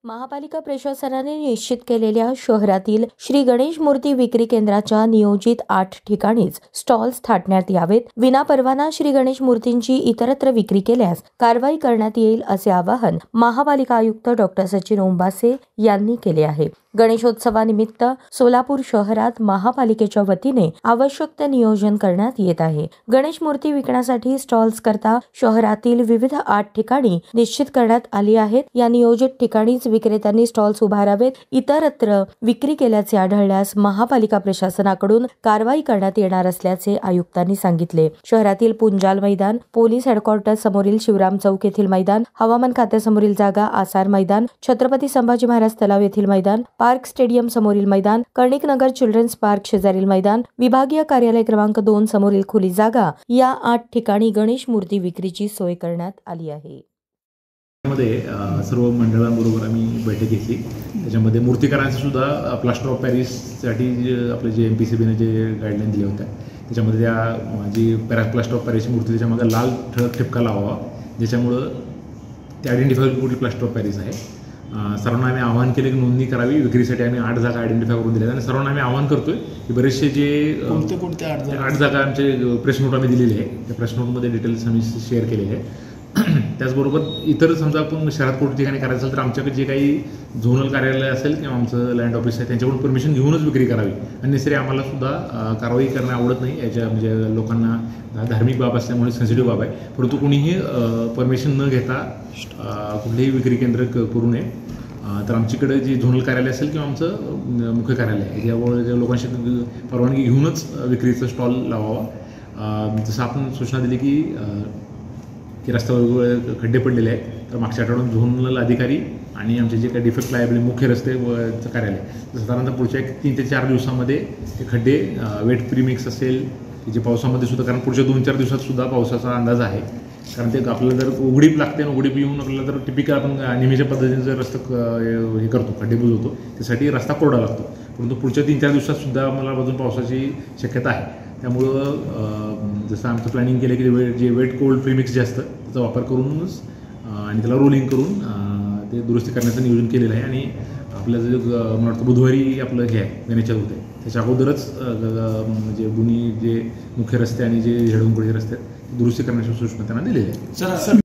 महापालिका प्रशासनाने निश्चित केलेल्या शहरातील श्री गणेश मूर्ती विक्री केंद्राच्या नियोजित 8 ठिकाणीच स्टॉल्स थाटण्यात यावेत. विनापरवाना श्री गणेश मूर्तींची इतरत्र विक्री केल्यास कारवाई करण्यात येईल असे आवाहन महापालिका आयुक्त डॉ. सचिन ओंबासे यांनी केले आहे. गणेशोत्सवानिमित्त सोलापूर शहरात महापालिकेच्या वतीने आवश्यक ते नियोजन करण्यात येत आहे. गणेश मूर्ती विकण्यासाठी स्टॉल्स करता शहरातील विविध 8 ठिकाणी निश्चित करण्यात आली आहेत. या नियोजित ठिकाणीच विक्रेत्यांनी स्टॉल्स उभारावेत. इतरत्र विक्री केल्याचे आढळल्यास महापालिका प्रशासनाकडून कारवाई करण्यात येणार असल्याचे आयुक्तांनी सांगितले. शहरातील पुंजाल मैदान, पोलीस हेडक्वार्टर समोरील शिवराम चौक येथील मैदान, हवामान खात्यासमोरील जागा आसार मैदान, छत्रपती संभाजी महाराज तलाव येथील मैदान, पार्क स्टेडियम समोरील मैदान, कर्णिक नगर चिल्ड्रन्स पार्क शेजारील मैदान, विभागीय कार्यालय क्रमांक 2 समोरील खुली जागा या 8 ठिकाणी गणेश मूर्ती विक्रीची सोय करण्यात आली आहे. मध्ये सर्व मंडळांबरोबर आम्ही बैठक घेतली. त्याच्यामध्ये मूर्तिकारांचं सुद्धा प्लास्टर ऑफ पॅरिससाठी आपले जे MPCBने जे गाईडलाईन दिल्या होत्या त्याच्यामध्ये त्या जी प्लास्टर ऑफ पॅरिसची मूर्ती त्याच्यामध्ये लाल ठळक ठिपका लावावा, ज्याच्यामुळं ते आयडेंटिफाय कुठली प्लास्टर ऑफ पॅरिस आहे. सर्वांना आम्ही आवाहन केले की नोंदणी करावी. विक्रीसाठी आम्ही 8 जागा आयडेंटिफाय करून दिल्या आणि सर्वांना आम्ही आवाहन करतोय की बरेचसे जे कोणते 8 जागा आमचे प्रेस नोट आम्ही दिलेली आहे. त्या प्रेस नोटमध्ये डिटेल्स आम्ही शेअर केलेले आहे. त्याचबरोबर इतर समजा आपण शहरात कोणत्या ठिकाणी करायचं असेल तर आमच्याकडे जे काही झोनल कार्यालय असेल किंवा आमचं लँड ऑफिस आहे त्यांच्याकडून परमिशन घेऊनच विक्री करावी. अन्यसरी आम्हाला सुद्धा कारवाई करणं आवडत नाही. याच्या म्हणजे लोकांना धार्मिक बाब असल्यामुळे सेन्सिटिव्ह बाब आहे. परंतु कोणीही परमिशन न घेता कुठलेही विक्री केंद्र करू नये. तर आमच्याकडे जे झोनल कार्यालय असेल किंवा आमचं मुख्य कार्यालय आहे यामुळे लोकांशी परवानगी घेऊनच विक्रीचं स्टॉल लावावा. जसं आपण सूचना दिली की रस्त्यावर खड्डे पडलेले आहेत, तर मागच्या आठवड्यात झोनल अधिकारी आणि आमचे जे काही डिफेक्ट लायबल मुख्य रस्तेचं कार्यालय साधारणतः पुढच्या 3 ते 4 दिवसामध्ये ते खड्डे वेट प्रीमिक्स असेल जे पावसामध्ये सुद्धा, कारण पुढच्या 2-4 दिवसात सुद्धा पावसाचा अंदाज आहे. कारण ते आपल्याला जर उघडीप लागते आणि उघडीप येऊन आपल्याला जर टिपिकल आपण नेहमीच्या पद्धतीने जर रस्ता हे करतो, खड्डे बुजवतो, त्यासाठी रस्ता कोरडा लागतो. परंतु पुढच्या 3-4 दिवसात सुद्धा आम्हाला अजून पावसाची शक्यता आहे. त्यामुळं जसं आमचं प्लॅनिंग केलं की जे वेट कोल्ड प्रीमिक्स जे असतं त्याचा वापर करूनच आणि त्याला रोलिंग करून ते दुरुस्ती करण्याचं नियोजन केलेलं आहे. आणि आपलं जे मला वाटतं बुधवारी आपलं हे आहे गणेश चतुर्थी आहे, त्याच्या अगोदरच म्हणजे दोन्ही जे मुख्य रस्ते आणि जे झेडूंकडचे रस्ते आहेत दुरुस्ती करण्याची सूचना त्यांना दिलेली आहे.